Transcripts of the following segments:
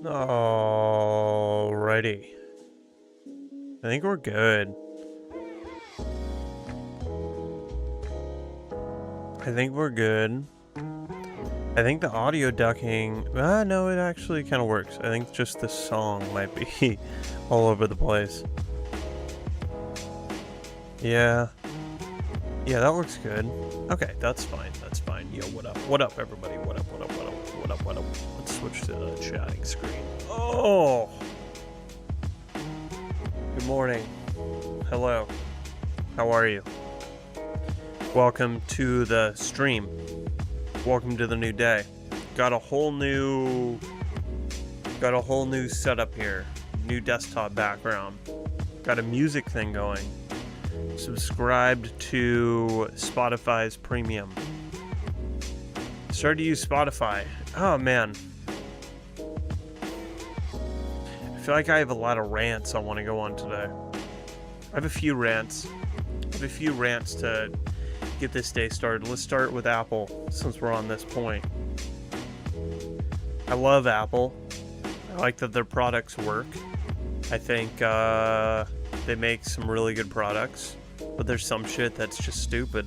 Alrighty. I think we're good. I think we're good. I think the audio ducking... no, it actually kind of works. I think just the song might be all over the place. Yeah. Yeah, that looks good. Okay, that's fine. That's fine. Yo, what up? What up, everybody? What up, what up, what up, what up, what up? Let's switch to the chatting screen. Oh! Good morning. Hello. How are you? Welcome to the stream. Welcome to the new day. Got a whole new setup here. New desktop background. Got a music thing going. Subscribed to Spotify's premium. Started to use Spotify. Oh man. I feel like I have a lot of rants I want to go on today. I have a few rants. To get this day started. Let's start with Apple, since we're on this point. I love Apple. I like that their products work. I think they make some really good products, but there's some shit that's just stupid.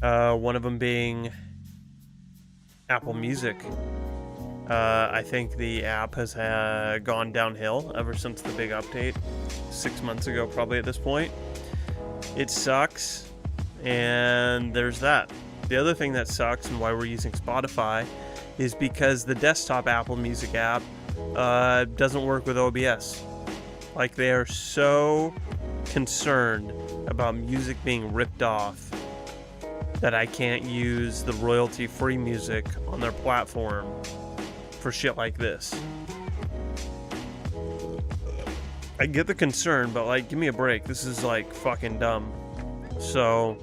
One of them being Apple Music. I think the app has gone downhill ever since the big update 6 months ago, probably at this point. It sucks, and there's that. The other thing that sucks and why we're using Spotify is because the desktop Apple Music app doesn't work with OBS. Like, they are so concerned about music being ripped off that I can't use the royalty-free music on their platform for shit like this. I get the concern, but like, give me a break. This is like fucking dumb. So,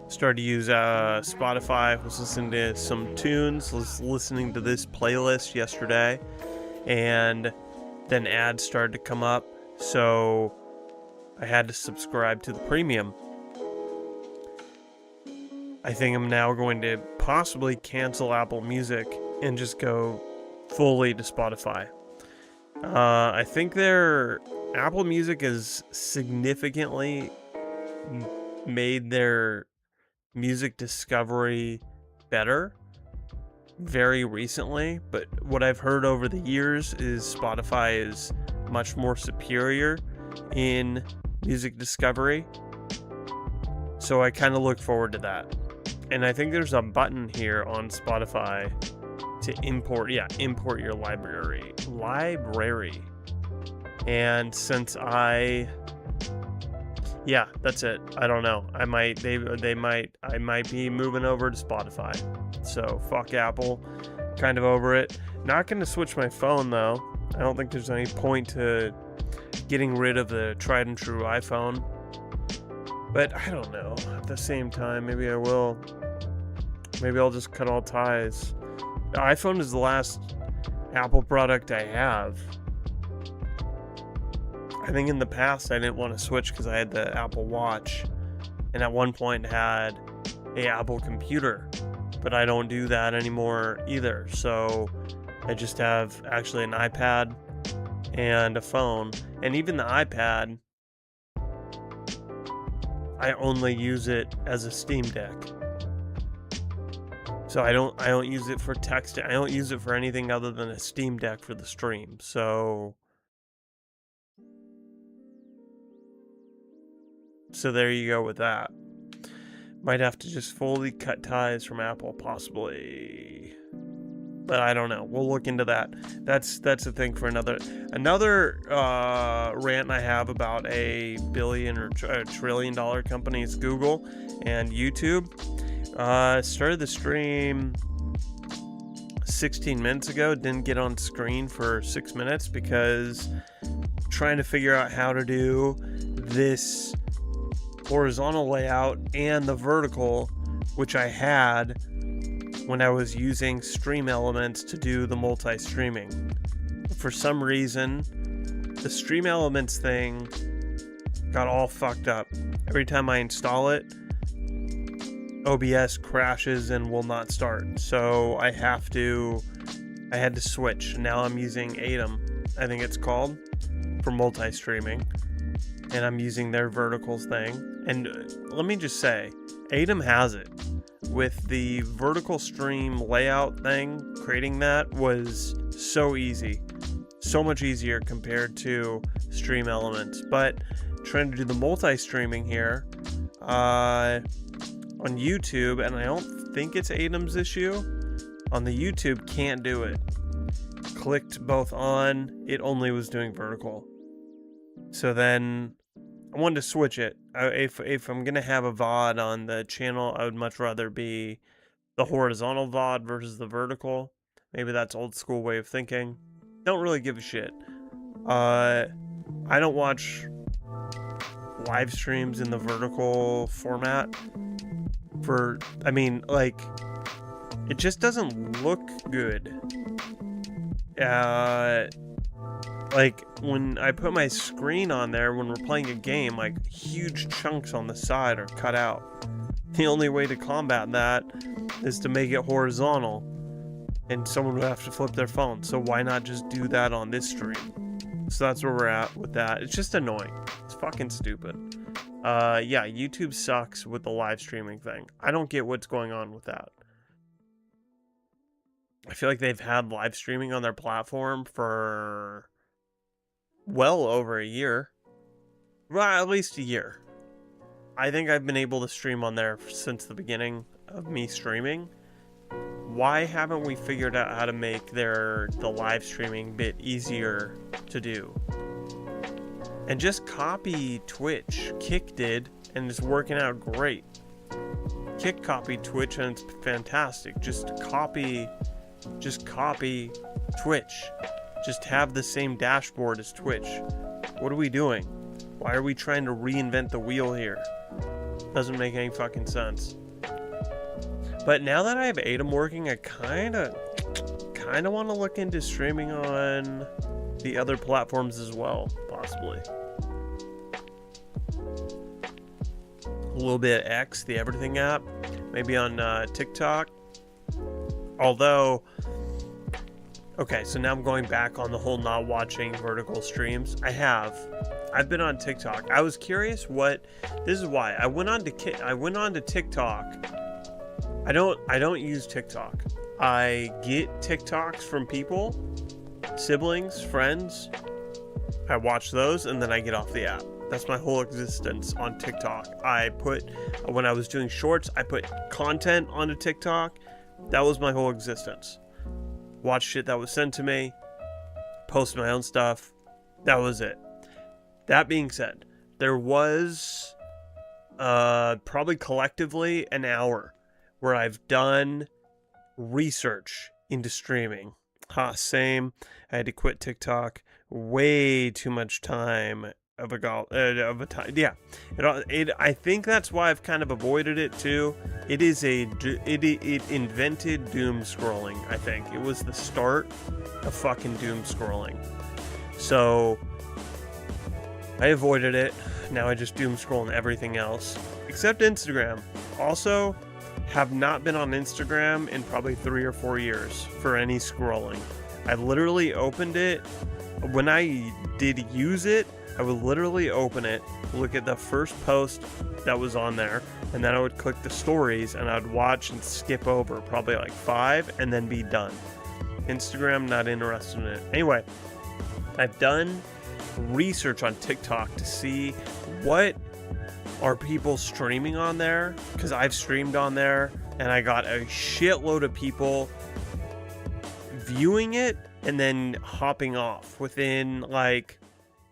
started to use Spotify. Was listening to some tunes. Was listening to this playlist yesterday, and then ads started to come up. So I had to subscribe to the premium. I think I'm now going to possibly cancel Apple Music and just go fully to Spotify. I think their Apple Music has significantly made their music discovery better very recently, but what I've heard over the years is Spotify is much more superior in music discovery. So I kind of look forward to that. And I think there's a button here on Spotify to import your library. And since that's it. I don't know. I might be moving over to Spotify. So fuck Apple. Kind of over it. Not going to switch my phone though. I don't think there's any point to getting rid of the tried and true iPhone. But I don't know. At the same time, maybe I will. Maybe I'll just cut all ties. The iPhone is the last Apple product I have. I think in the past I didn't want to switch because I had the Apple Watch, and at one point had a Apple computer, but I don't do that anymore either. So I just have actually an iPad and a phone, and even the iPad, I only use it as a Steam Deck. So I don't use it for texting. I don't use it for anything other than a Steam Deck for the stream. So there you go with that. Might have to just fully cut ties from Apple, possibly. But I don't know. We'll look into that. That's a thing for another rant I have about a billion or trillion-dollar companies, Google and YouTube. Started the stream 16 minutes ago. Didn't get on screen for 6 minutes because trying to figure out how to do this horizontal layout and the vertical, which I had when I was using Stream Elements to do the multi-streaming. For some reason, the Stream Elements thing got all fucked up. Every time I install it, OBS crashes and will not start. So I had to switch. Now I'm using Atom, I think it's called, for multi-streaming. And I'm using their verticals thing. And let me just say, Atom has it. With the vertical stream layout thing, creating that was so easy. So much easier compared to Stream Elements. But trying to do the multi-streaming here on YouTube, and I don't think it's Atom's issue. On the YouTube, can't do it. Clicked both on, it only was doing vertical. So then I wanted to switch it. If I'm going to have a VOD on the channel, I would much rather be the horizontal VOD versus the vertical. Maybe that's old school way of thinking. Don't really give a shit. I don't watch live streams in the vertical format. It just doesn't look good. Like, when I put my screen on there when we're playing a game, like, huge chunks on the side are cut out. The only way to combat that is to make it horizontal. and someone would have to flip their phone. So why not just do that on this stream? So that's where we're at with that. It's just annoying. It's fucking stupid. Yeah, YouTube sucks with the live streaming thing. I don't get what's going on with that. I feel like they've had live streaming on their platform for well over a year. Well, at least a year. I think I've been able to stream on there since the beginning of me streaming. Why haven't we figured out how to make the live streaming bit easier to do? And just copy Twitch. Kick did, and it's working out great. Kick copied Twitch, and it's fantastic. Just copy Twitch. Just have the same dashboard as Twitch. What are we doing? Why are we trying to reinvent the wheel here? Doesn't make any fucking sense. But now that I have Atom working, I kind of want to look into streaming on the other platforms as well, possibly. A little bit X, the Everything app, maybe on TikTok. Although, okay, so now I'm going back on the whole not watching vertical streams. I've been on TikTok. I was curious this is why I went on to TikTok. I don't use TikTok. I get TikToks from people, siblings, friends. I watch those and then I get off the app. That's my whole existence on TikTok. When I was doing shorts, I put content onto TikTok. That was my whole existence. Watch shit that was sent to me, post my own stuff. That was it. That being said, there was probably collectively an hour where I've done research into streaming. Same. I had to quit TikTok. Way too much time of a time. Yeah. I think that's why I've kind of avoided it too. It invented doom scrolling. I think it was the start of fucking doom scrolling. So I avoided it. Now I just doom scroll on everything else except Instagram. Also, have not been on Instagram in probably 3 or 4 years for any scrolling. I literally opened it. When I did use it, I would literally open it, look at the first post that was on there, and then I would click the stories and I'd watch and skip over probably like 5 and then be done. Instagram, not interested in it. Anyway, I've done research on TikTok to see what are people streaming on there, because I've streamed on there and I got a shitload of people viewing it and then hopping off within like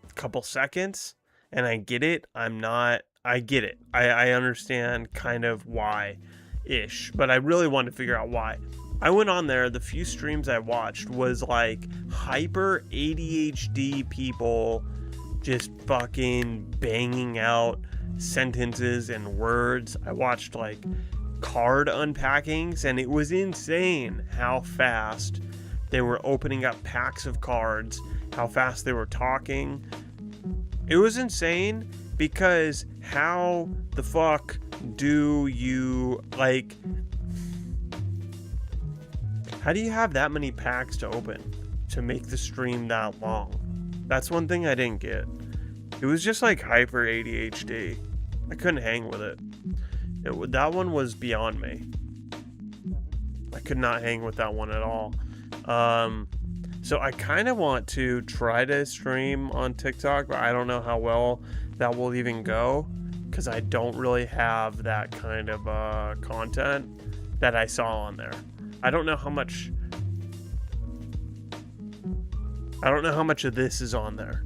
a couple seconds. And I get it. I get it. I understand kind of why ish, but I really wanted to figure out why. I went on there, the few streams I watched was like hyper ADHD people just fucking banging out sentences and words. I watched like card unpackings, and it was insane how fast they were opening up packs of cards, how fast they were talking. It was insane, because how the fuck do you like, how do you have that many packs to open to make the stream that long? That's one thing I didn't get. It was just like hyper ADHD. I couldn't hang with it. That one was beyond me. I could not hang with that one at all. So I kind of want to try to stream on TikTok, but I don't know how well that will even go, because I don't really have that kind of content that I saw on there. I don't know how much of this is on there.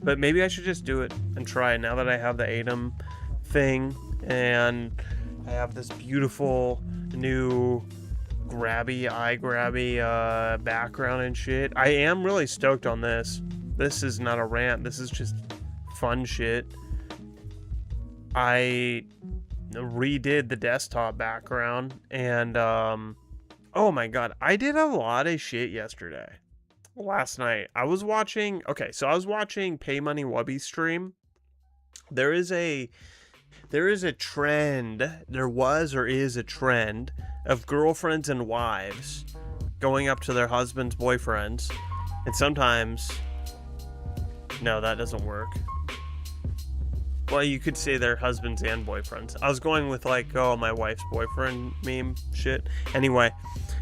But maybe I should just do it and try it now that I have the Atom thing and I have this beautiful new eye grabby background and shit. I am really stoked on this. This is not a rant. This is just fun shit. I redid the desktop background and oh my god, I did a lot of shit yesterday. Last night I was watching Pay Money Wubby's stream. There is a trend of girlfriends and wives going up to their husbands, boyfriends, and sometimes, no, that doesn't work. Well, you could say their husbands and boyfriends. I was going with like, oh, my wife's boyfriend meme shit. Anyway,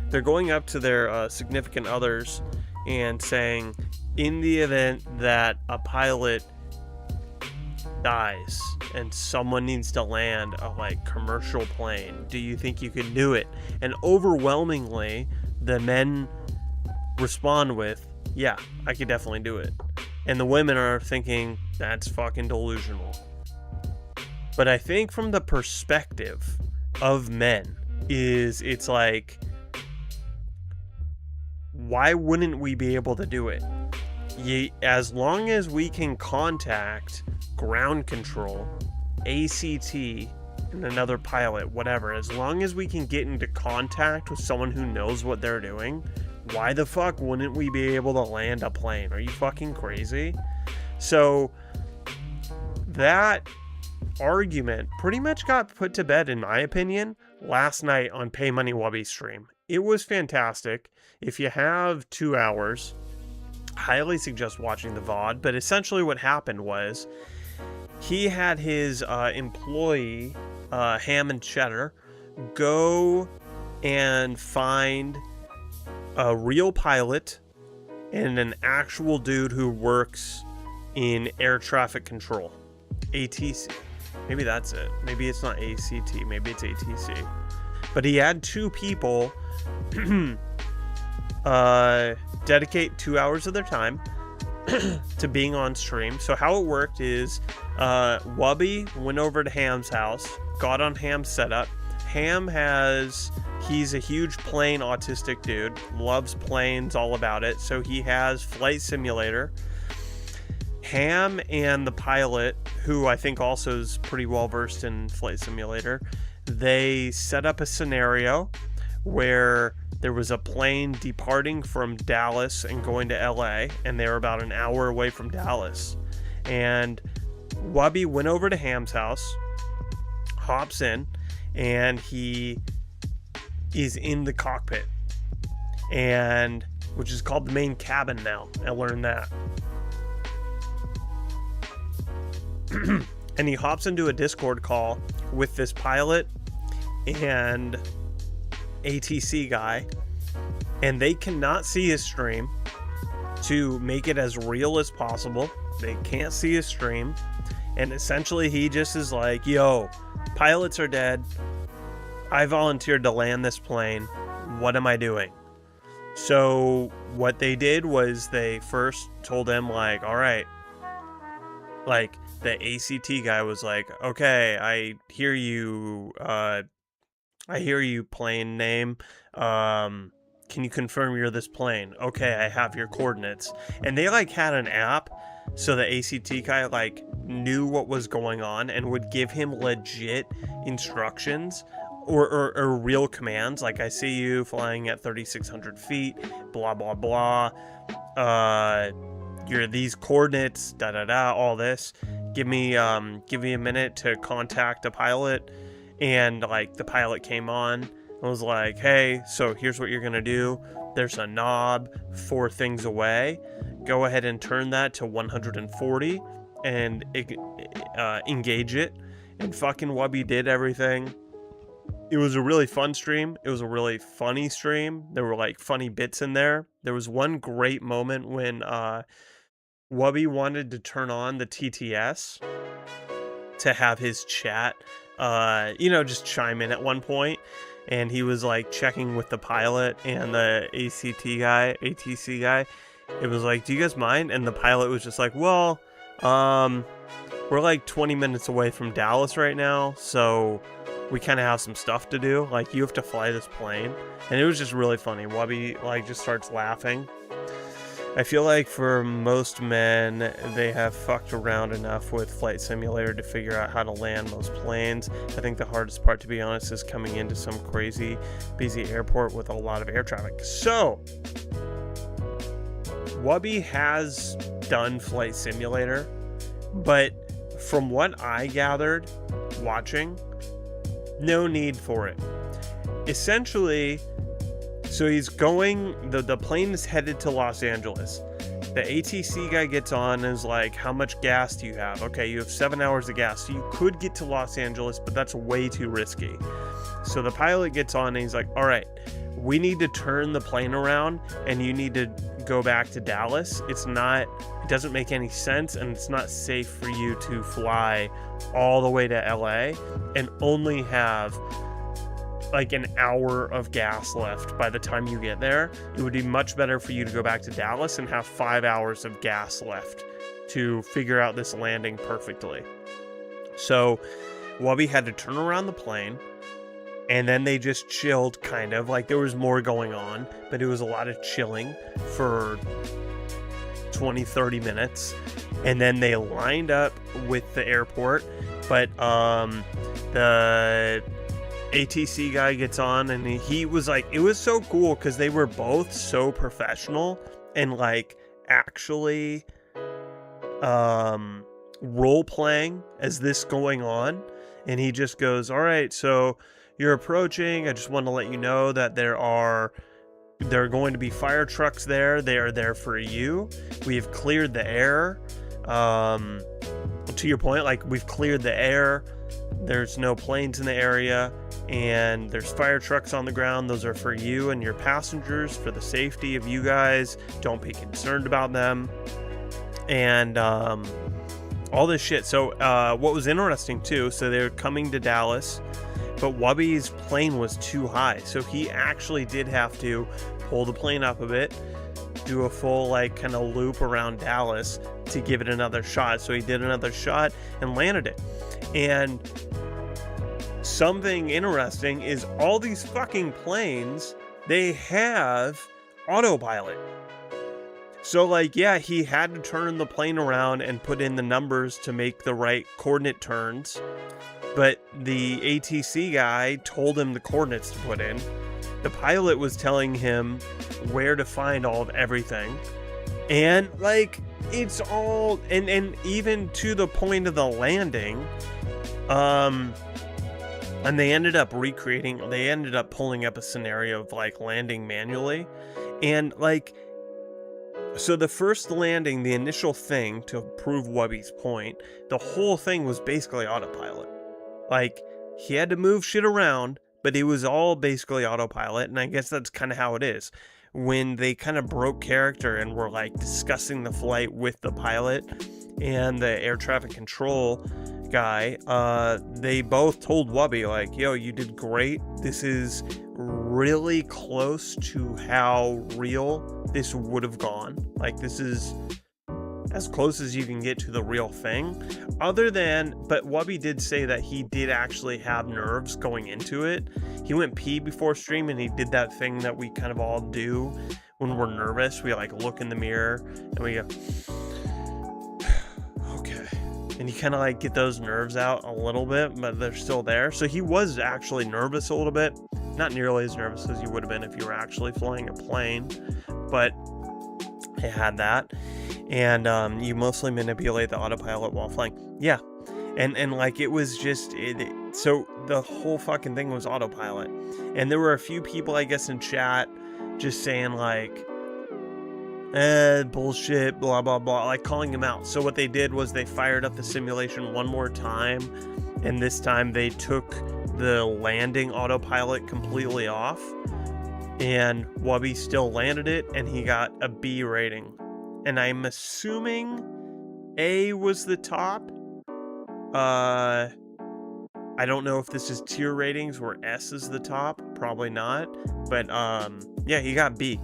they're going up to their significant others and saying, in the event that a pilot dies and someone needs to land a like commercial plane, do you think you can do it? And overwhelmingly, the men respond with, yeah, I could definitely do it. And the women are thinking, that's fucking delusional. But I think from the perspective of men, it's like, why wouldn't we be able to do it? As long as we can contact ground control, ACT, and another pilot, whatever, as long as we can get into contact with someone who knows what they're doing, why the fuck wouldn't we be able to land a plane? Are you fucking crazy? So that argument pretty much got put to bed, in my opinion, last night on Pay Money Wubby's stream. It was fantastic. If you have 2 hours, highly suggest watching the VOD. But essentially what happened was he had his employee, Ham and Cheddar, go and find a real pilot and an actual dude who works in air traffic control, ATC. Maybe that's it. Maybe it's not ACT. Maybe it's ATC. But he had 2 people dedicate 2 hours of their time to being on stream. So how it worked is Wubby went over to Ham's house, got on Ham's setup. He's a huge plane autistic dude, loves planes, all about it. So he has Flight Simulator. Ham and the pilot, who I think also is pretty well versed in Flight Simulator, they set up a scenario where there was a plane departing from Dallas and going to LA, and they were about an hour away from Dallas. And Wubby went over to Ham's house, hops in, and he is in the cockpit, and which is called the main cabin now. I learned that. And he hops into a Discord call with this pilot and ATC guy, and they cannot see his stream. To make it as real as possible, they can't see his stream, and essentially he just is like, yo, pilots are dead, I volunteered to land this plane, what am I doing? So what they did was they first told him like, all right, like the ACT guy was like, okay, I hear you plane name. Can you confirm you're this plane? Okay, I have your coordinates. And they like had an app, so the ACT guy like knew what was going on and would give him legit instructions or real commands. Like, I see you flying at 3,600 feet, blah, blah, blah. You're these coordinates, da, da, da, all this. Give me a minute to contact a pilot. And like the pilot came on and was like, hey, so here's what you're gonna do. There's a knob 4 things away. Go ahead and turn that to 140 and engage it. And fucking Wubby did everything. It was a really fun stream. It was a really funny stream. There were like funny bits in there. There was one great moment when Wubby wanted to turn on the TTS to have his chat, just chime in at one point, and he was like checking with the pilot and the ATC guy. It was like, do you guys mind? And the pilot was just like, well, we're like 20 minutes away from Dallas right now, so we kind of have some stuff to do. Like, you have to fly this plane. And it was just really funny. Wubby like just starts laughing. I feel like for most men, they have fucked around enough with Flight Simulator to figure out how to land most planes. I think the hardest part, to be honest, is coming into some crazy busy airport with a lot of air traffic. So, Wubby has done Flight Simulator, but from what I gathered watching, no need for it. Essentially, So he's going, the plane is headed to Los Angeles. The ATC guy gets on and is like, how much gas do you have? Okay, you have 7 hours of gas. So you could get to Los Angeles, but that's way too risky. So the pilot gets on and he's like, all right, we need to turn the plane around and you need to go back to Dallas. It doesn't make any sense, and it's not safe for you to fly all the way to LA and only have like an hour of gas left by the time you get there. It would be much better for you to go back to Dallas and have 5 hours of gas left to figure out this landing perfectly. So Wubby had to turn around the plane, and then they just chilled, kind of like there was more going on, but it was a lot of chilling for 20-30 minutes, and then they lined up with the airport. But the ATC guy gets on, and he was like, it was so cool because they were both so professional and like actually role playing as this going on. And he just goes, all right, so you're approaching. I just want to let you know that there are going to be fire trucks there. They are there for you. We have cleared the air. To your point, like, we've cleared the air. There's no planes in the area, and there's fire trucks on the ground. Those are for you and your passengers, for the safety of you guys. Don't be concerned about them. And all this shit. So what was interesting too, so they're coming to Dallas, but Wubby's plane was too high, so he actually did have to pull the plane up a bit, do a full like kind of loop around Dallas to give it another shot. So he did another shot and landed it. And something interesting is all these fucking planes, they have autopilot. So like, yeah, he had to turn the plane around and put in the numbers to make the right coordinate turns, but the ATC guy told him the coordinates to put in. The pilot was telling him where to find all of everything. And like, it's all, and even to the point of the landing, and they ended up pulling up a scenario of like landing manually. And like, so the first landing, the initial thing to prove Wubby's point, the whole thing was basically autopilot. Like, he had to move shit around, but it was all basically autopilot. And I guess that's kind of how it is. When they kind of broke character and were like discussing the flight with the pilot and the air traffic control guy, they both told Wubby like, yo, you did great. This is really close to how real this would have gone. Like, this is as close as you can get to the real thing. But Wubby did say that he did actually have nerves going into it. He went pee before stream, and he did that thing that we kind of all do when we're nervous. We like look in the mirror and we go, okay. And you kind of like get those nerves out a little bit, but they're still there. So he was actually nervous a little bit. Not nearly as nervous as you would have been if you were actually flying a plane, but he had that. And you mostly manipulate the autopilot while flying. Yeah. And like, it was just, so the whole fucking thing was autopilot. And there were a few people, I guess, in chat just saying like, bullshit, blah, blah, blah, like calling him out. So what they did was they fired up the simulation one more time. And this time they took the landing autopilot completely off. And Wubby still landed it, and he got a B rating. And I'm assuming A was the top. I don't know if this is tier ratings where S is the top. Probably not. But yeah, he got B.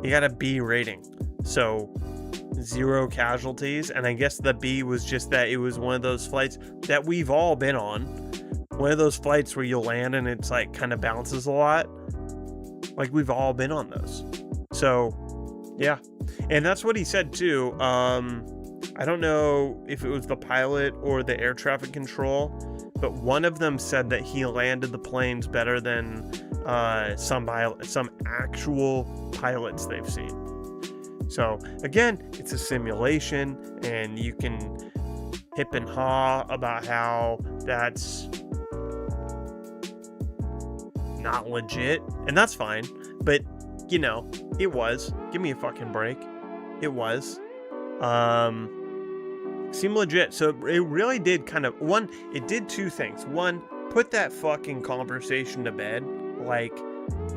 He got a B rating. So 0 casualties. And I guess the B was just that it was one of those flights that we've all been on. One of those flights where you land and it's like kind of bounces a lot. Like, we've all been on those. So yeah. And that's what he said too. I don't know if it was the pilot or the air traffic control, but one of them said that he landed the planes better than some actual pilots they've seen. So again, it's a simulation, and you can hip and haw about how that's not legit, and that's fine. But, you know, it was. Give me a fucking break. It was. Seemed legit. So it really did kind of, one, it did two things. One, put that fucking conversation to bed. Like,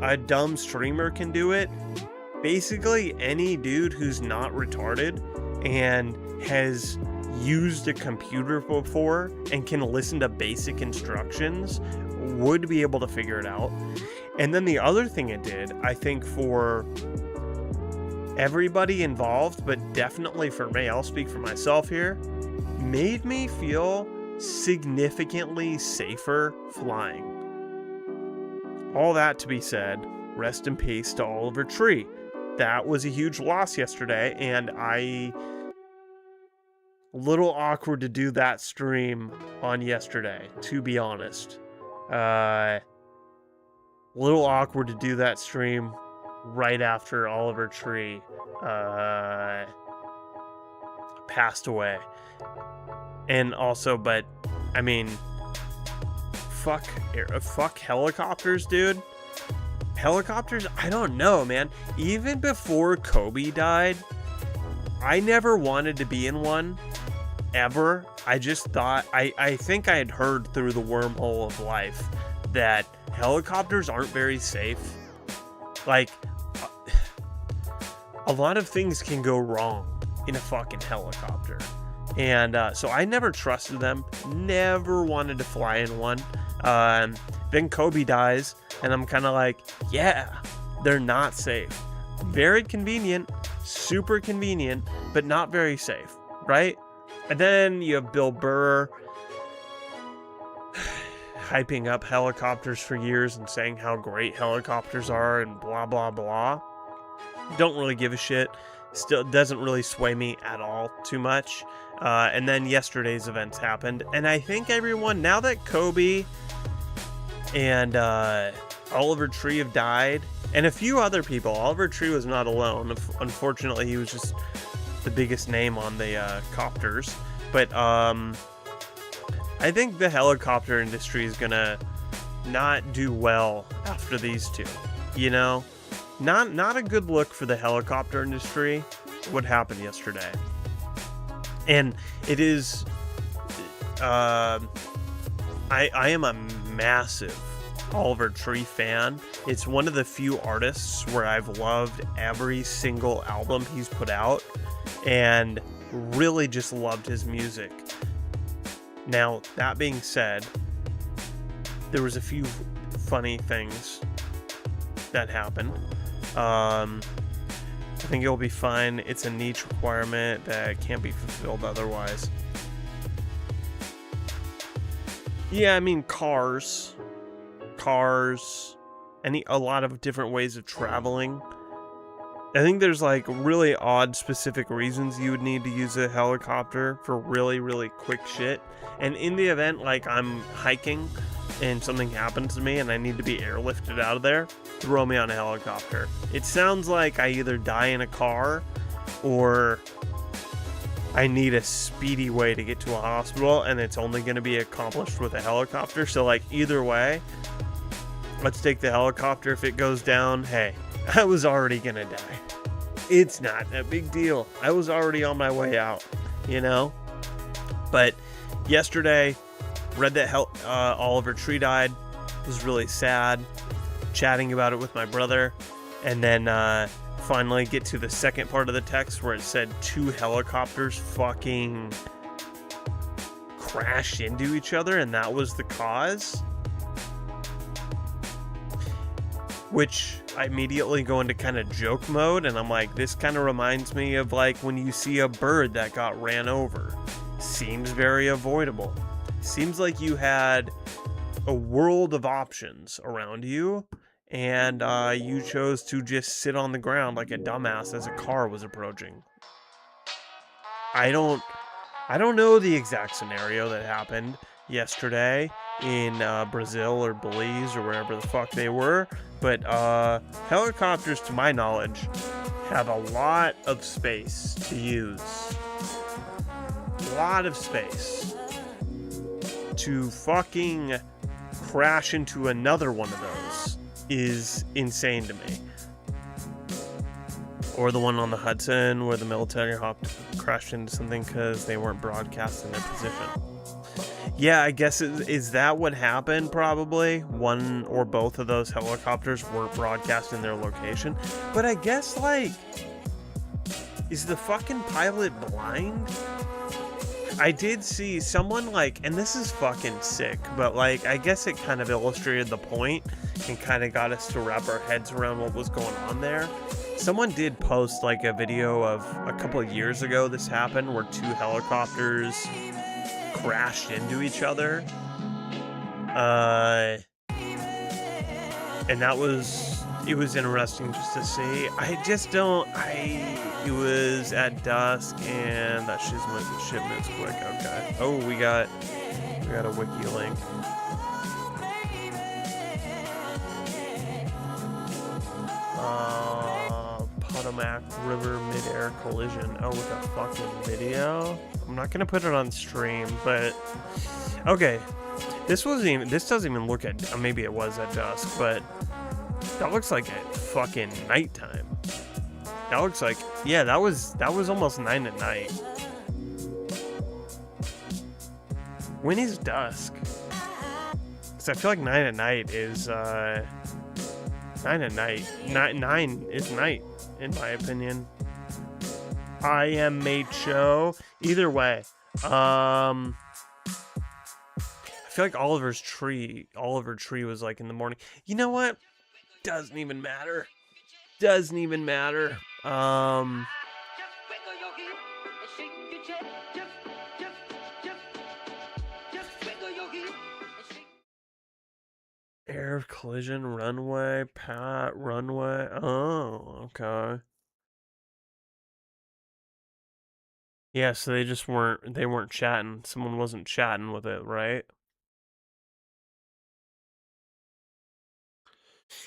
a dumb streamer can do it. Basically, any dude who's not retarded and has used a computer before and can listen to basic instructions would be able to figure it out. And then the other thing it did, I think, for everybody involved, but definitely for me, I'll speak for myself here, made me feel significantly safer flying. All that to be said, rest in peace to Oliver Tree. That was a huge loss yesterday, and a little awkward to do that stream on yesterday, to be honest. Little awkward to do that stream right after Oliver Tree passed away. And also, but I mean, fuck helicopters, dude. Helicopters, I don't know, man. Even before Kobe died, I never wanted to be in one, ever. I just thought, I think I had heard through the wormhole of life that helicopters aren't very safe. Like, a lot of things can go wrong in a fucking helicopter. And so I never trusted them, never wanted to fly in one. Then Kobe dies, and I'm kind of like, yeah, they're not safe. Very convenient, super convenient, but not very safe, right? And then you have Bill Burr hyping up helicopters for years and saying how great helicopters are and blah, blah, blah. Don't really give a shit. Still doesn't really sway me at all too much. And then yesterday's events happened. And I think everyone, now that Kobe and Oliver Tree have died, and a few other people, Oliver Tree was not alone. Unfortunately, he was just the biggest name on the copters. But I think the helicopter industry is gonna not do well after these two. You know, not a good look for the helicopter industry. What happened yesterday, and it is. I am a massive Oliver Tree fan. It's one of the few artists where I've loved every single album he's put out, and really just loved his music. Now, that being said, there was a few funny things that happened. I think it'll be fine. It's a niche requirement that can't be fulfilled otherwise. Yeah, I mean, cars, a lot of different ways of traveling. I think there's like really odd specific reasons you would need to use a helicopter for really, really quick shit. And in the event, like, I'm hiking and something happens to me and I need to be airlifted out of there, throw me on a helicopter. It sounds like I either die in a car or I need a speedy way to get to a hospital, and it's only going to be accomplished with a helicopter. So, like, either way, let's take the helicopter. If it goes down, hey, I was already going to die. It's not a big deal. I was already on my way out, you know? But yesterday, read that Oliver Tree died. It was really sad. Chatting about it with my brother. And then finally get to the second part of the text where it said 2 helicopters fucking crashed into each other, and that was the cause. Which I immediately go into kind of joke mode, and I'm like, this kind of reminds me of like when you see a bird that got ran over. Seems very avoidable. Seems like you had a world of options around you, and you chose to just sit on the ground like a dumbass as a car was approaching. I don't know the exact scenario that happened yesterday in Brazil or Belize or wherever the fuck they were, but helicopters, to my knowledge, have a lot of space to use. A lot of space. To fucking crash into another one of those is insane to me. Or the one on the Hudson where the military crashed into something because they weren't broadcasting their position. Yeah, I guess is that what happened? Probably one or both of those helicopters weren't broadcasting their location. But I guess, like, is the fucking pilot blind? I did see someone, like, and this is fucking sick, but, like, I guess it kind of illustrated the point and kind of got us to wrap our heads around what was going on there. Someone did post, like, a video of a couple of years ago this happened where two helicopters crashed into each other. And it was interesting just to see. It was at dusk and that shit moves quick. Okay. Oh, we got a wiki link. Potomac River midair collision. Oh, with a fucking video. I'm not gonna put it on stream, but okay. This doesn't even look at, maybe it was at dusk, but that looks like at fucking nighttime. That looks like, yeah, that was almost 9 at night. When is dusk? Because I feel like 9 at night is 9 at night. 9 is night, in my opinion. I am Macho. Either way, I feel like Oliver Tree was like in the morning. You know what? Doesn't even matter. Air collision, runway, runway. Oh, okay. Yeah, so they weren't chatting. Someone wasn't chatting with it, right?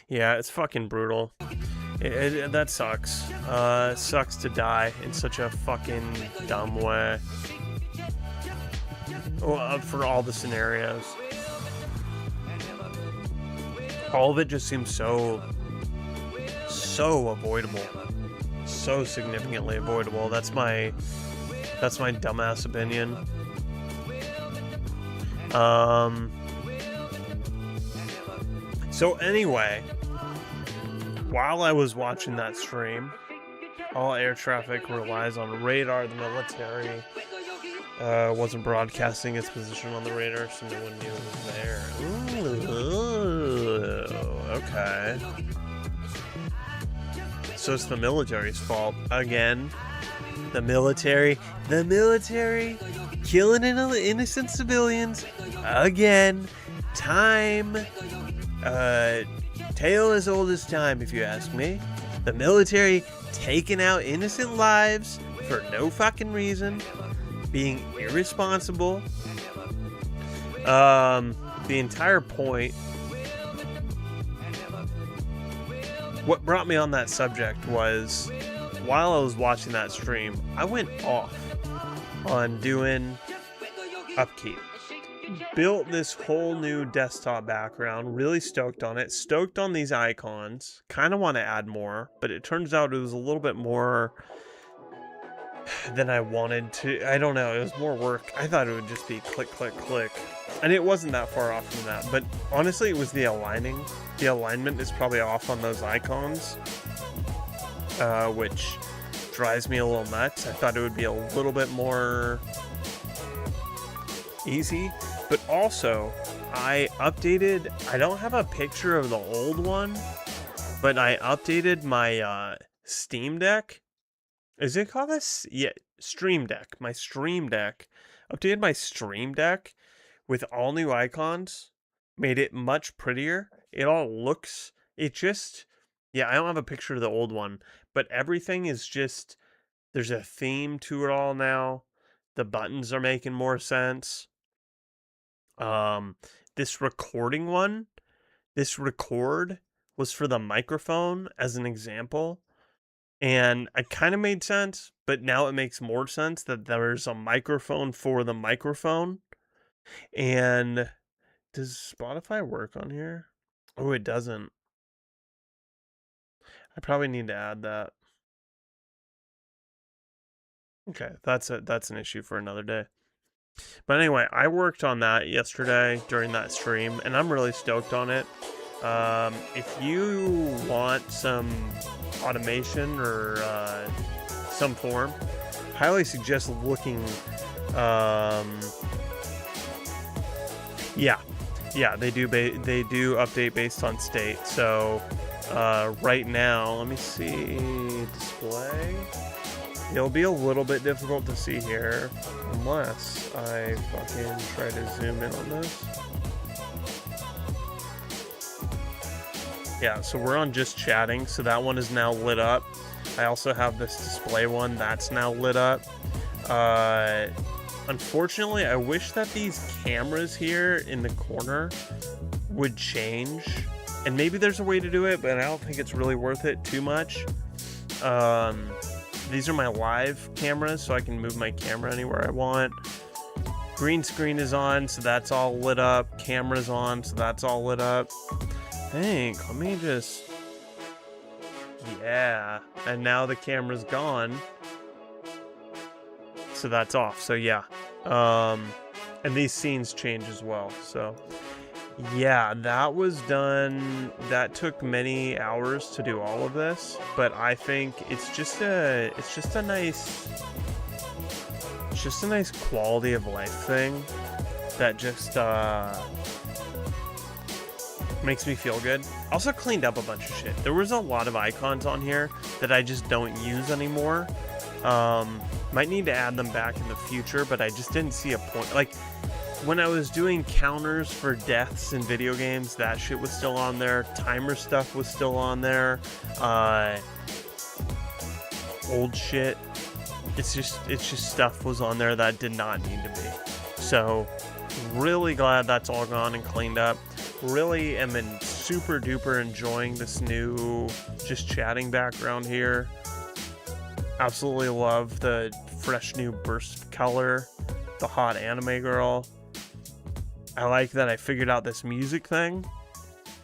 Yeah, it's fucking brutal. That sucks. Sucks to die in such a fucking dumb way. Well, for all the scenarios. All of it just seems so avoidable. So significantly avoidable. That's my dumbass opinion. So anyway, while I was watching that stream, all air traffic relies on radar. The military wasn't broadcasting its position on the radar, so no one knew it was there. Ooh, okay. So it's the military's fault again. The military killing innocent civilians again. Time. Tale as old as time, if you ask me. The military taking out innocent lives for no fucking reason, being irresponsible. The entire point. What brought me on that subject was, while I was watching that stream, I went off on doing upkeep. Built this whole new desktop background, really stoked on it, stoked on these icons, kind of want to add more, but it turns out it was a little bit more than I wanted to. I don't know, it was more work. I thought it would just be click, click, click, and it wasn't that far off from that, but honestly it was the aligning. The alignment is probably off on those icons, which drives me a little nuts. I thought it would be a little bit more easy. But also, I don't have a picture of the old one, but I updated my Steam Deck. Is it called this? Yeah, Stream Deck. My Stream Deck. Updated my Stream Deck with all new icons. Made it much prettier. It all looks, yeah, I don't have a picture of the old one, but everything is just, there's a theme to it all now. The buttons are making more sense. This record was for the microphone as an example, and it kind of made sense, but now it makes more sense that there's a microphone for the microphone. And does Spotify work on here? Oh, it doesn't. I probably need to add that. Okay, that's an issue for another day. But anyway, I worked on that yesterday during that stream, and I'm really stoked on it. If you want some automation or some form, highly suggest looking. Um, yeah, yeah, they do. They do update based on state. So right now, let me see display. It'll be a little bit difficult to see here unless I fucking try to zoom in on this. Yeah, so we're on just chatting, so that one is now lit up. I also have this display one that's now lit up. Unfortunately, I wish that these cameras here in the corner would change. And maybe there's a way to do it, but I don't think it's really worth it too much. These are my live cameras, so I can move my camera anywhere I want. Green screen is on, so that's all lit up. Camera's on, so that's all lit up. I think, let me just... Yeah, and now the camera's gone. So that's off, so yeah. And these scenes change as well, so... Yeah, that was done. That took many hours to do all of this, but I think it's just a nice quality of life thing that just makes me feel good. Also cleaned up a bunch of shit. There was a lot of icons on here that I just don't use anymore. Might need to add them back in the future, but I just didn't see a point. Like, when I was doing counters for deaths in video games, that shit was still on there. Timer stuff was still on there. Old shit. It's just stuff was on there that did not need to be. So, really glad that's all gone and cleaned up. Really am super duper enjoying this new just chatting background here. Absolutely love the fresh new burst color. The hot anime girl. I like that I figured out this music thing,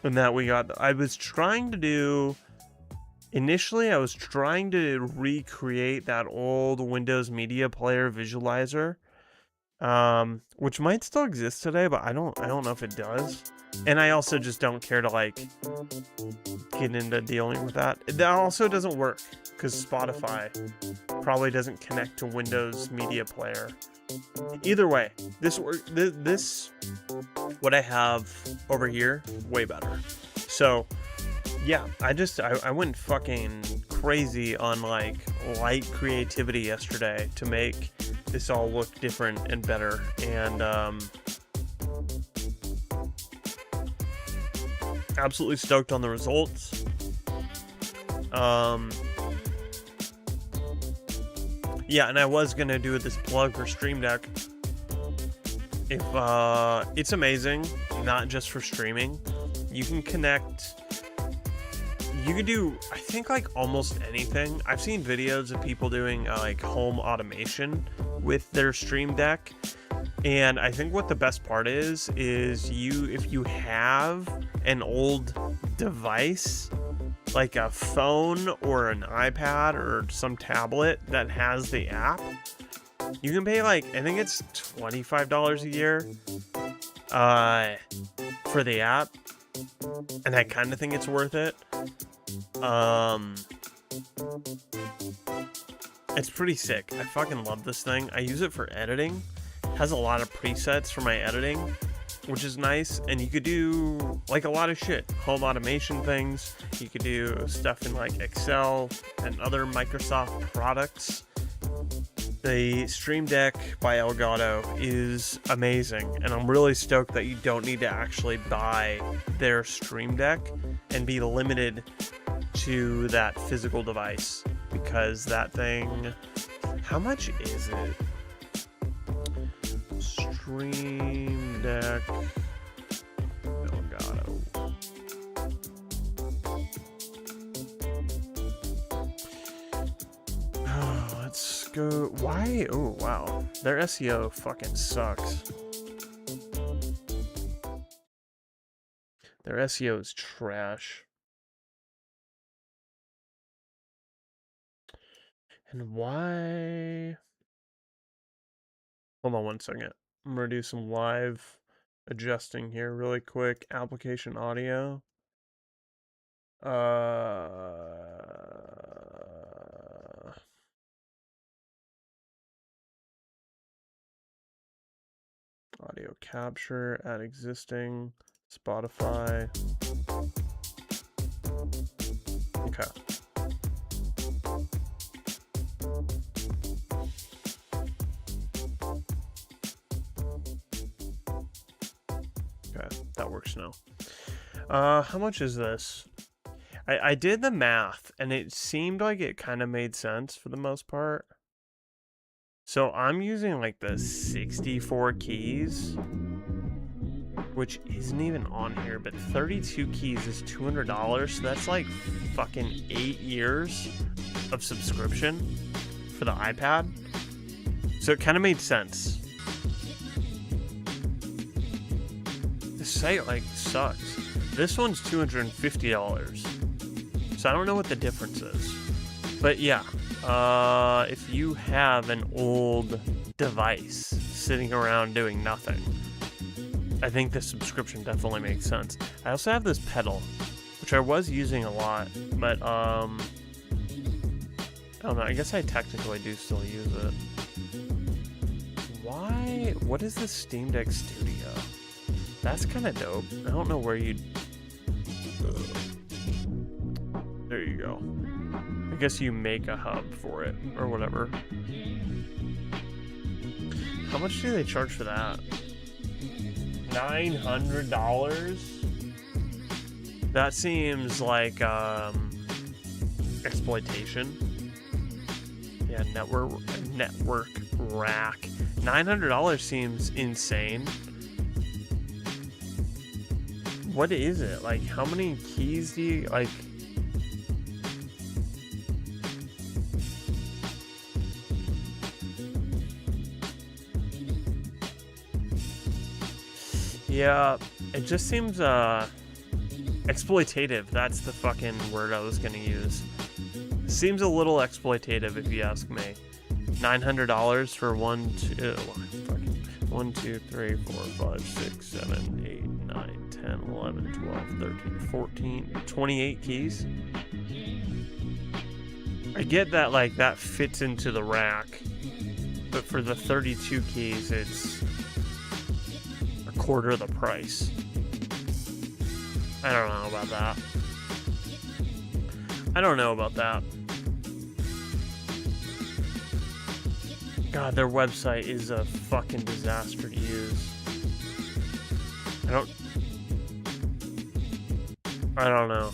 and that I was trying to do, initially I was trying to recreate that old Windows Media Player visualizer, which might still exist today, but I don't know if it does. And I also just don't care to like get into dealing with that. That also doesn't work because Spotify probably doesn't connect to Windows Media Player. Either way, this what I have over here, way better. So yeah, I went fucking crazy on like light creativity yesterday to make this all look different and better, and absolutely stoked on the results. Yeah, and I was gonna do this plug for Stream Deck. If it's amazing, not just for streaming. You can connect. You can do, I think, like almost anything. I've seen videos of people doing like home automation with their Stream Deck, and I think what the best part is if you have an old device, like a phone or an iPad or some tablet that has the app, you can pay like, I think it's $25 a year for the app, and I kind of think it's worth it. It's pretty sick. I fucking love this thing. I use it for editing. It has a lot of presets for my editing, which is nice, and you could do like a lot of shit, home automation things. You could do stuff in like Excel and other Microsoft products. The Stream Deck by Elgato is amazing, and I'm really stoked that you don't need to actually buy their Stream Deck and be limited to that physical device, because that thing, how much is it? Stream Deck Elgato. Oh, let's go. Why? Oh, wow. Their SEO fucking sucks. Their SEO is trash. And why? Hold on one second. I'm gonna do some live adjusting here really quick. Application audio. Audio capture, add existing, Spotify. Okay. Okay, that works now. How much is this? I did the math, and it seemed like it kind of made sense for the most part. So I'm using like the 64 keys, which isn't even on here, but 32 keys is $200, so that's like fucking 8 years of subscription for the iPad. So it kind of made sense. The site like sucks. This one's $250. So I don't know what the difference is. But yeah, if you have an old device sitting around doing nothing, I think the subscription definitely makes sense. I also have this pedal, which I was using a lot, but I don't know, I guess I technically do still use it. Why? What is the Steam Deck Studio? That's kind of dope. I don't know where you'd... There you go. I guess you make a hub for it, or whatever. How much do they charge for that? $900? That seems like exploitation. Yeah, network rack. $900 seems insane. What is it? Like, how many keys do you like? Yeah, it just seems exploitative. That's the fucking word I was gonna use. Seems a little exploitative if you ask me. $900 for 1, 2, 3, 4, 5, 6, 7, 8, 9, 10, 11, 12, 13, 14, 28 keys. I get that, like, that fits into the rack, but for the 32 keys, it's a quarter of the price. I don't know about that. I don't know about that. God, their website is a fucking disaster to use. I don't know.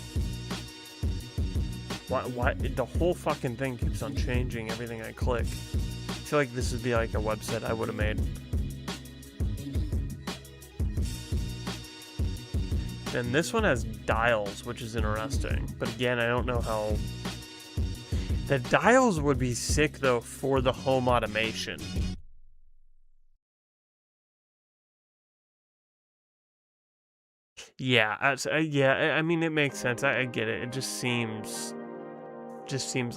Why the whole fucking thing keeps on changing everything I click. I feel like this would be like a website I would have made. And this one has dials, which is interesting. But again, I don't know how... The dials would be sick, though, for the home automation. Yeah, I mean, it makes sense. I get it. It just seems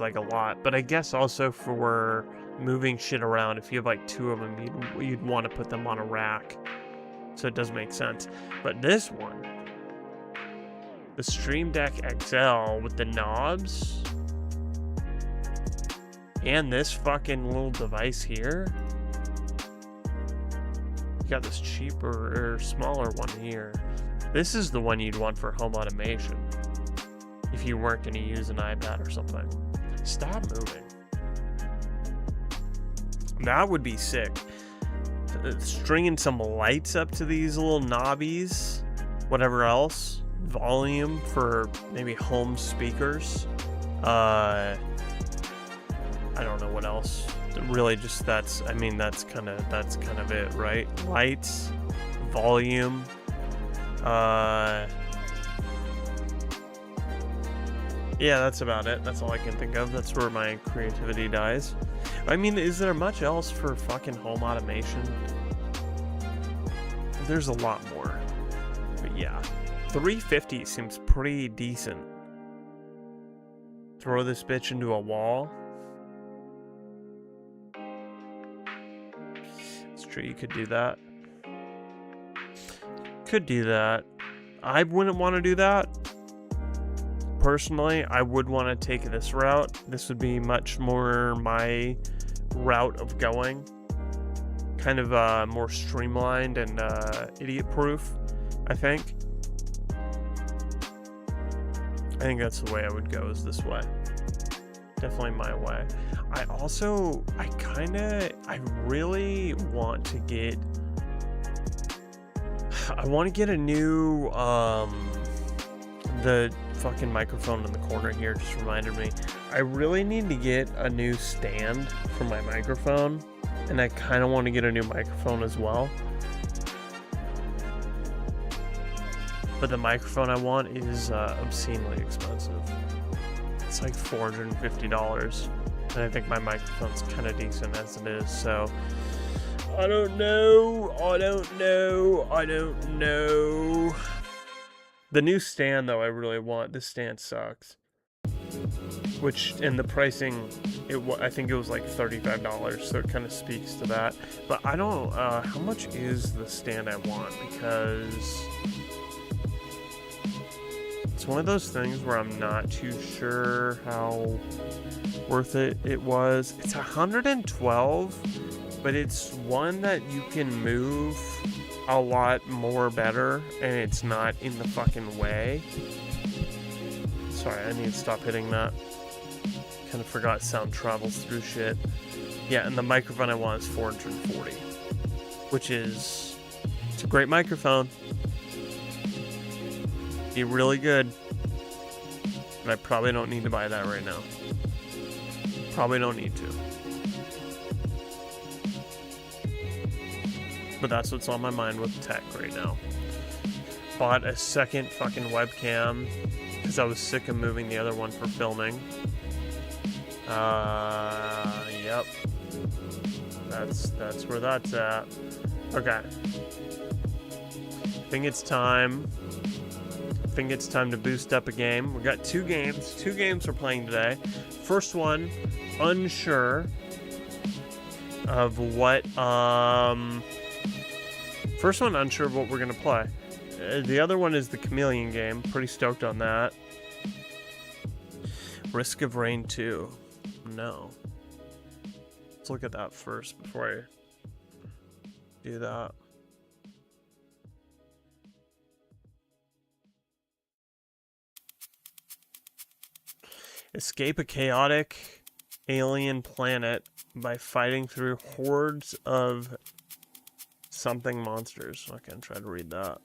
like a lot. But I guess also for moving shit around, if you have like 2 of them, you'd want to put them on a rack. So it does make sense. But this one, the Stream Deck XL with the knobs, and this fucking little device here, you got this cheaper or smaller one here. This is the one you'd want for home automation if you weren't going to use an iPad or something. Stop moving. That would be sick. Stringing some lights up to these little knobbies, whatever else. Volume for maybe home speakers. I don't know what else. Really, just that's kind of it, right? Lights, volume. Yeah, that's about it. That's all I can think of. That's where my creativity dies. I mean, is there much else for fucking home automation? There's a lot more. But yeah, $350 seems pretty decent. Throw this bitch into a wall. Let's tree. You could do that. Could do that. I wouldn't want to do that. Personally, I would want to take this route. This would be much more my route of going. Kind of more streamlined and idiot-proof, I think. I think that's the way I would go, is this way. Definitely my way. I really want to get... I want to get a new, the fucking microphone in the corner here just reminded me. I really need to get a new stand for my microphone, and I kind of want to get a new microphone as well. But the microphone I want is obscenely expensive. It's like $450, and I think my microphone's kind of decent as it is, so... I don't know. The new stand, though, I really want. This stand sucks. Which, in the pricing, I think it was like $35, so it kind of speaks to that. But I don't, how much is the stand I want? Because it's one of those things where I'm not too sure how worth it was. It's $112. But it's one that you can move a lot more better, and it's not in the fucking way. Sorry, I need to stop hitting that. Kind of forgot sound travels through shit. Yeah, and the microphone I want is $440, which is... It's a great microphone. Be really good. And I probably don't need to buy that right now. Probably don't need to. But that's what's on my mind with tech right now. Bought a second fucking webcam because I was sick of moving the other one for filming. Yep. That's where that's at. Okay. I think it's time to boost up a game. We got two games. Two games we're playing today. First one, unsure of what First one, unsure of what we're going to play. The other one is the Chameleon game. Pretty stoked on that. Risk of Rain 2. No. Let's look at that first before I do that. Escape a chaotic alien planet by fighting through hordes of something monsters. I can try to read that.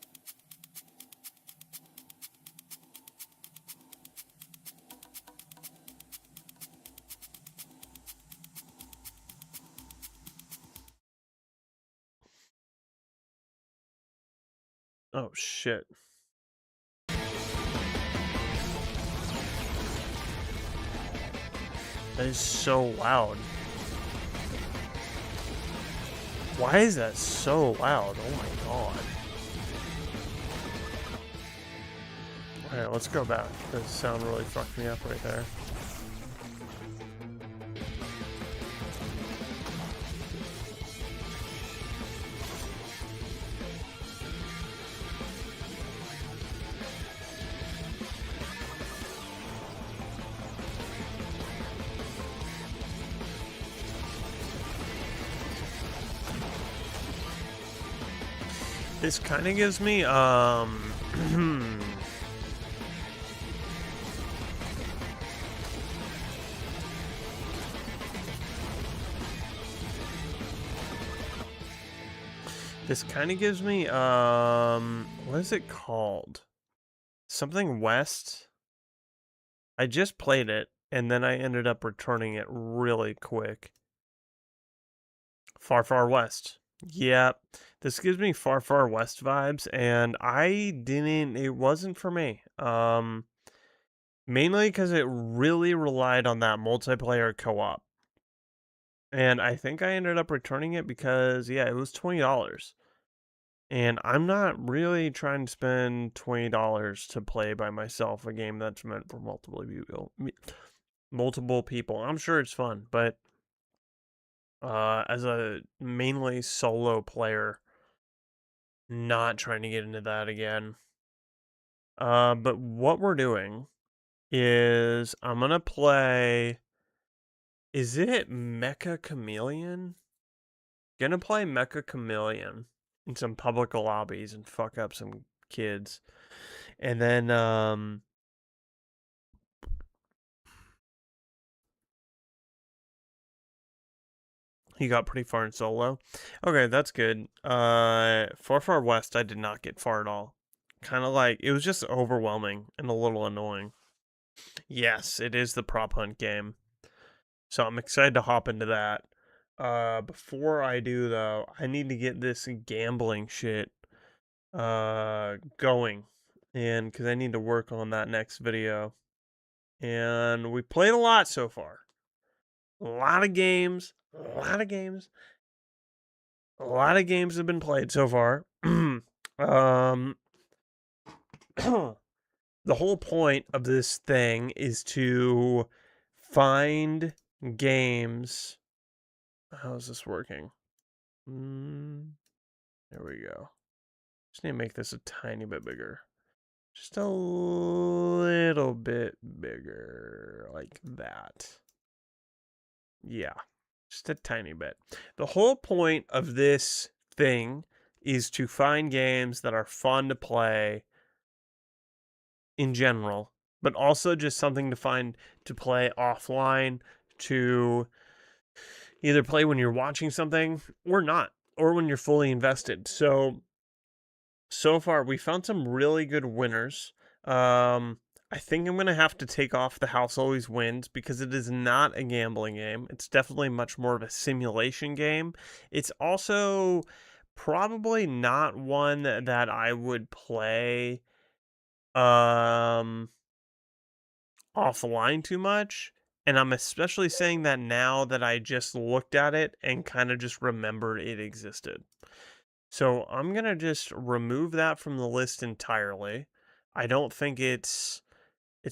Oh shit. That is so loud. Why is that so loud? Oh my god. Alright, let's go back. The sound really fucked me up right there. This kind of gives me, this kind of gives me, what is it called? Something West. I just played it, and then I ended up returning it really quick. Far, Far West. Yeah, this gives me Far, Far West vibes, and it wasn't for me. Mainly because it really relied on that multiplayer co-op. And I think I ended up returning it because, yeah, it was $20. And I'm not really trying to spend $20 to play by myself a game that's meant for multiple people. I'm sure it's fun, but as a mainly solo player. Not trying to get into that again. But what we're doing is I'm gonna play. Is it Mecha Chameleon? Gonna play Mecha Chameleon in some public lobbies and fuck up some kids. And then he got pretty far in solo. Okay, that's good. Far West I did not get far at all. Kind of like it was just overwhelming and a little annoying. Yes, it is the prop hunt game. So I'm excited to hop into that. Before I do though, I need to get this gambling shit going, and because I need to work on that next video. And we played a lot so far. A lot of games. A lot of games. A lot of games have been played so far. um, the whole point of this thing is to find games. How is this working? There we go. Just need to make this a tiny bit bigger. Just a little bit bigger, like that. Yeah, just a tiny bit. The whole point of this thing is to find games that are fun to play in general, but also just something to find to play offline, to either play when you're watching something or not, or when you're fully invested. So far we found some really good winners. I think I'm gonna have to take off the house always wins because it is not a gambling game. It's definitely much more of a simulation game. It's also probably not one that I would play um offline too much. And I'm especially saying that now that I just looked at it and kind of just remembered it existed. So I'm going to just remove that from the list entirely. I don't think it's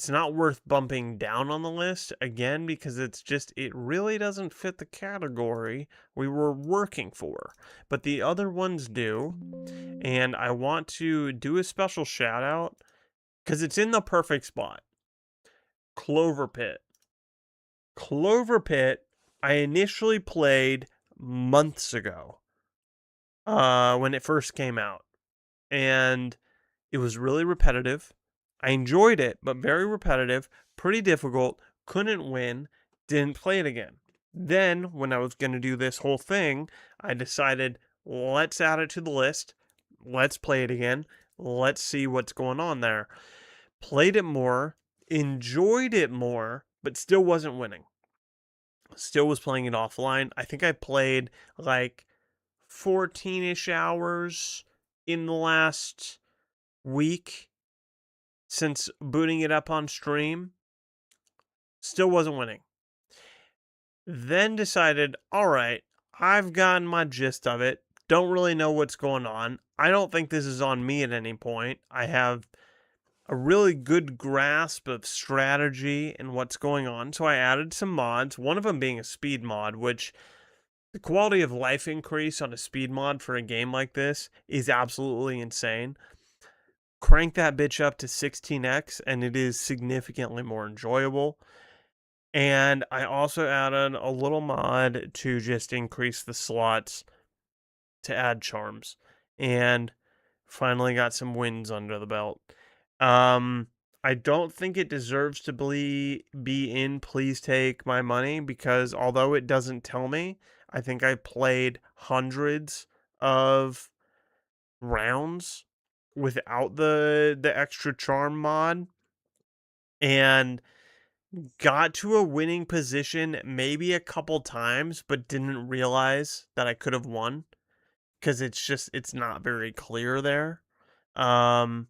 not worth bumping down on the list again because it really doesn't fit the category we were working for. But the other ones do. And I want to do a special shout out cuz it's in the perfect spot. Clover Pit. Clover Pit I initially played months ago. When it first came out. And it was really repetitive. I enjoyed it, but very repetitive, pretty difficult, couldn't win, didn't play it again. Then, when I was going to do this whole thing, I decided, let's add it to the list. Let's play it again. Let's see what's going on there. Played it more, enjoyed it more, but still wasn't winning. Still was playing it offline. I think I played like 14-ish hours in the last week since booting it up on stream. Still wasn't winning. Then decided, all right, I've gotten my gist of it. Don't really know what's going on. I don't think this is on me at any point. I have a really good grasp of strategy and what's going on. So I added some mods, one of them being a speed mod, which the quality of life increase on a speed mod for a game like this is absolutely insane. Crank that bitch up to 16x and it is significantly more enjoyable. And I also added a little mod to just increase the slots to add charms. And finally got some wins under the belt. I don't think it deserves to be in Please Take My Money because although it doesn't tell me, I think I played hundreds of rounds without the extra charm mod and got to a winning position maybe a couple times but didn't realize that I could have won because it's not very clear there. And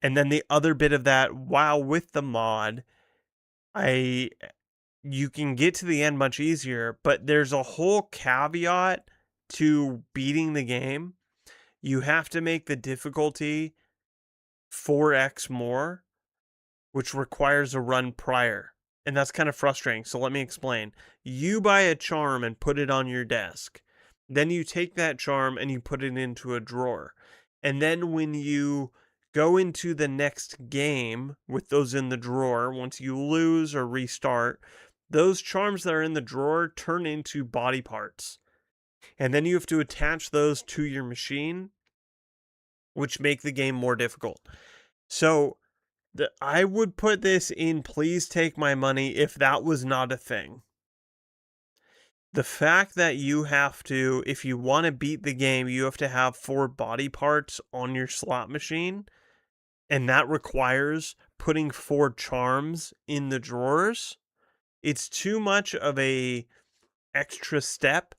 then the other bit of that, while with the mod, you can get to the end much easier, but there's a whole caveat to beating the game. You have to make the difficulty 4x more, which requires a run prior. And that's kind of frustrating. So let me explain. You buy a charm and put it on your desk. Then you take that charm and you put it into a drawer. And then when you go into the next game with those in the drawer, once you lose or restart, those charms that are in the drawer turn into body parts. And then you have to attach those to your machine, which make the game more difficult. So I would put this in please take my money if that was not a thing. The fact that you have to, if you want to beat the game, you have to have 4 body parts on your slot machine, and that requires putting 4 charms in the drawers. It's too much of a extra step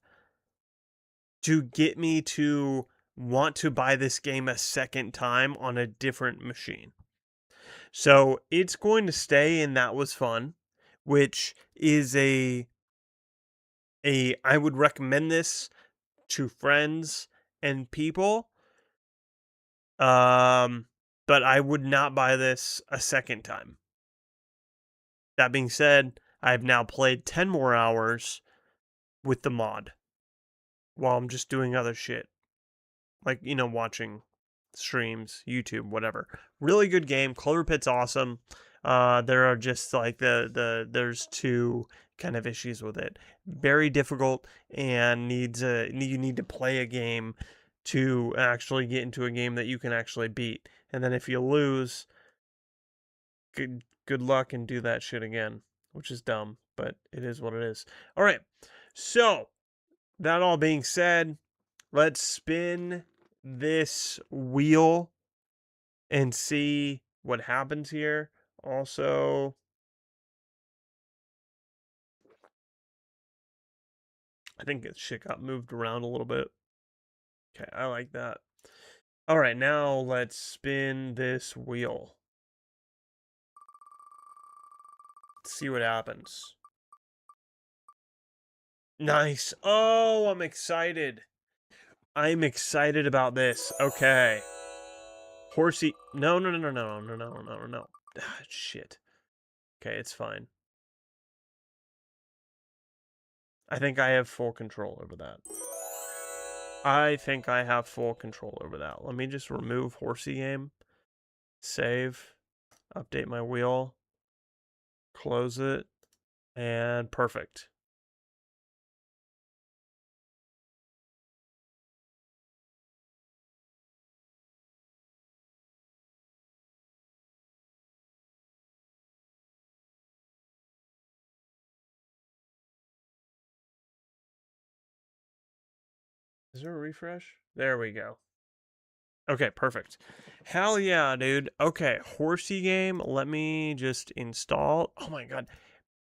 to get me to want to buy this game a second time on a different machine. So it's going to stay in That Was Fun, which is I would recommend this to friends and people. But I would not buy this a second time. That being said, I've now played 10 more hours with the mod while I'm just doing other shit. Like, watching streams, YouTube, whatever. Really good game. Clover Pit's awesome. There are just like there's 2 kind of issues with it. Very difficult and you need to play a game to actually get into a game that you can actually beat. And then if you lose, good luck and do that shit again, which is dumb, but it is what it is. All right. So, that all being said, let's spin this wheel and see what happens here. Also, I think this shit got moved around a little bit. Okay, I like that. All right, now let's spin this wheel. Let's see what happens. Nice. Oh, I'm excited. I'm excited about this. Okay. Horsey. No. Ah, shit. Okay, it's fine. I think I have full control over that. Let me just remove Horsey game. Save. Update my wheel. Close it. And perfect. Is there a refresh? There we go. Okay, perfect. Hell yeah, dude. Okay, Horsey game. Let me just install. Oh my god.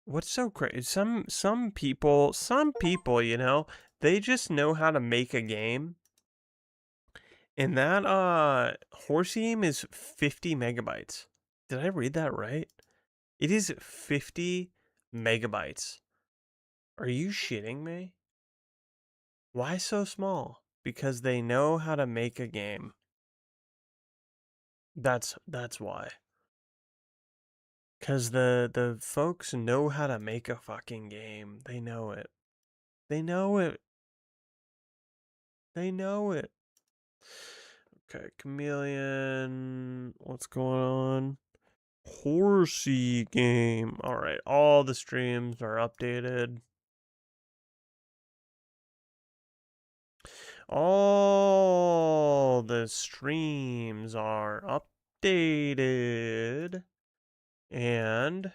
What's so crazy? Some people, they just know how to make a game. And that Horsey game is 50 megabytes. Did I read that right? It is 50 megabytes. Are you shitting me? Why so small? Because they know how to make a game. That's why. Cause the folks know how to make a fucking game. They know it. They know it. They know it. Okay, Chameleon. What's going on? Horsey game. All right, all the streams are updated. All the streams are updated. And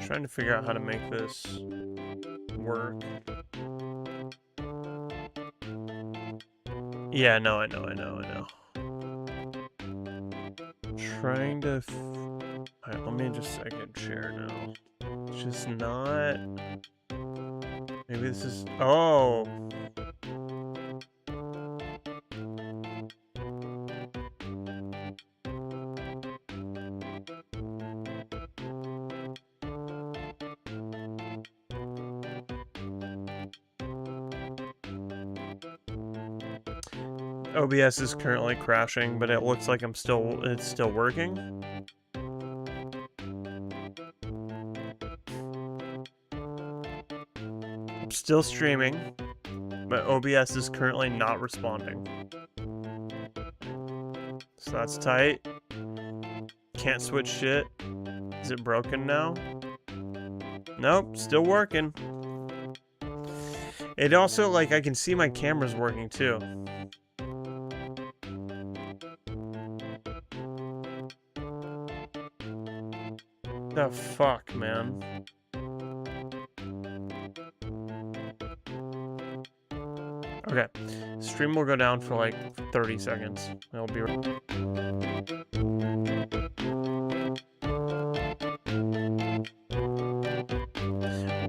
trying to figure out how to make this work. Yeah, no, I know. trying to... Alright, let me just... I can share now. It's just not... Maybe this is... Oh! OBS is currently crashing, but it looks like it's still working. I'm still streaming, but OBS is currently not responding. So that's tight. Can't switch shit. Is it broken now? Nope, still working. It also, like, I can see my camera's working too. The fuck, man? Okay, stream will go down for like 30 seconds. It'll be right.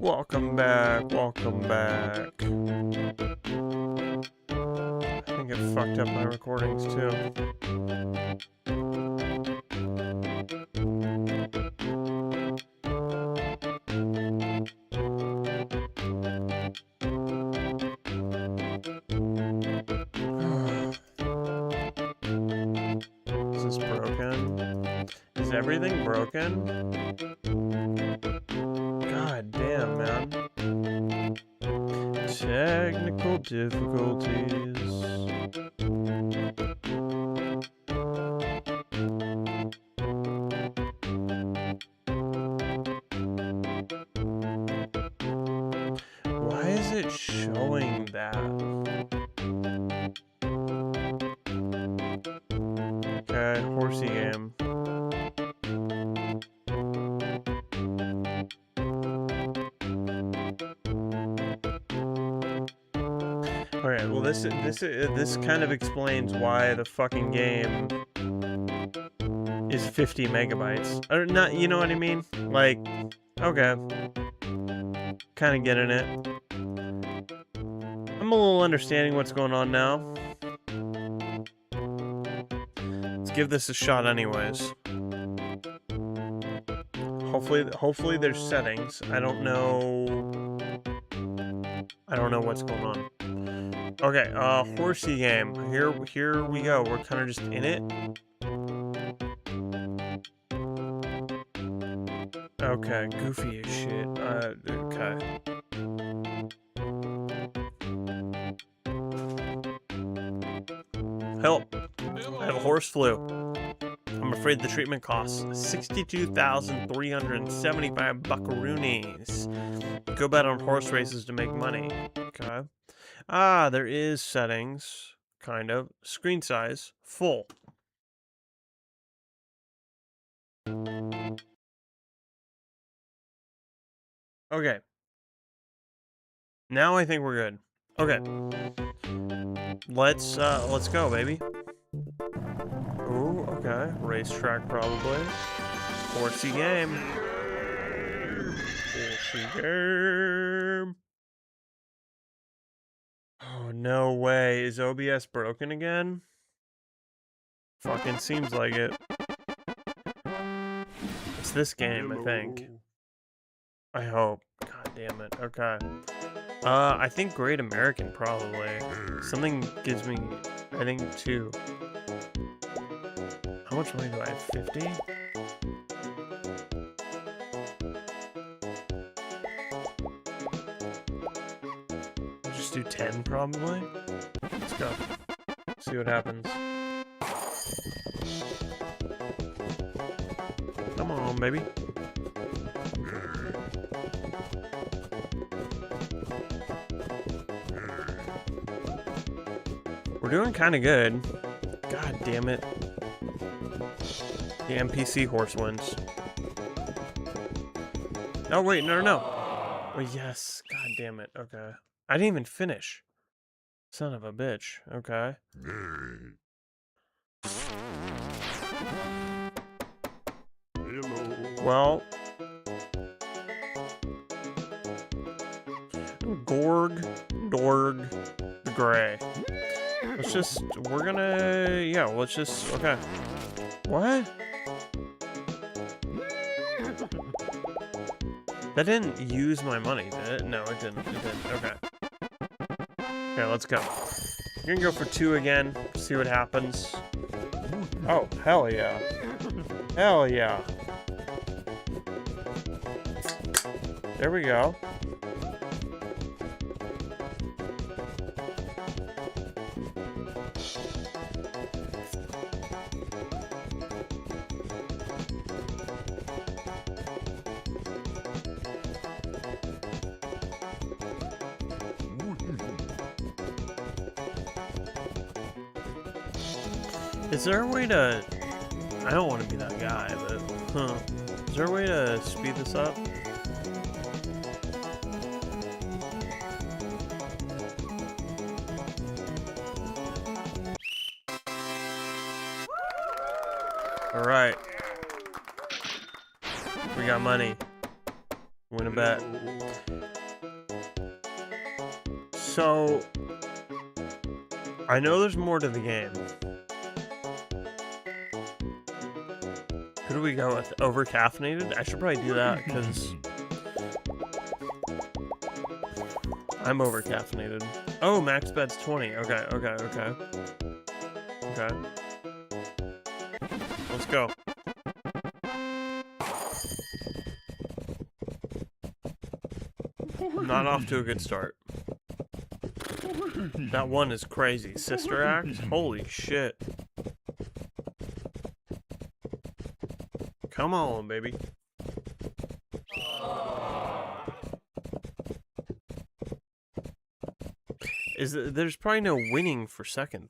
Welcome back, welcome back. I think it fucked up my recordings too. Everything broken? God damn, man. Technical difficulties. Why is it showing that? Okay, Horsey game. Okay, well this kind of explains why the fucking game is 50 megabytes. Or not, you know what I mean? Like, okay. Kind of getting it. I'm a little understanding what's going on now. Let's give this a shot anyways. Hopefully there's settings. I don't know what's going on. Okay, Horsey game. Here we go. We're kind of just in it. Okay, goofy as shit. Okay. Help! I have a horse flu. I'm afraid the treatment costs 62,375 buckaroonies. Go bet on horse races to make money. Okay. Ah, there is settings. Kind of. Screen size. Full. Okay. Now I think we're good. Okay. Let's go, baby. Ooh, okay. Racetrack probably. Horsey game. Horsey game. Oh, no way. Is OBS broken again? Fucking seems like it. It's this game, I think. I hope. God damn it. Okay. I think Great American, probably. Something gives me, I think, 2. How much money do I have? 50? Just do 10, probably. Let's go. See what happens. Come on, baby. We're doing kind of good. God damn it. The NPC horse wins. Oh, wait, no. Oh, yes. God damn it. Okay. I didn't even finish. Son of a bitch. Okay. Well, Gorg, Dorg, the Gray. Let's just, we're gonna, yeah, let's just, okay. What? That didn't use my money, did it? No, it didn't, okay. Okay, let's go. You're gonna go for 2 again, see what happens. Oh, hell yeah. Hell yeah. There we go. Is there a way to... I don't want to be that guy, but... Is there a way to speed this up? Alright. We got money. Win a bet. So... I know there's more to the game. Who do we go with? Over-caffeinated? I should probably do that, because... I'm over-caffeinated. Oh, max bet's 20. Okay. Okay. Let's go. Not off to a good start. That one is crazy. Sister Act? Holy shit. Come on, baby. There's probably no winning for second,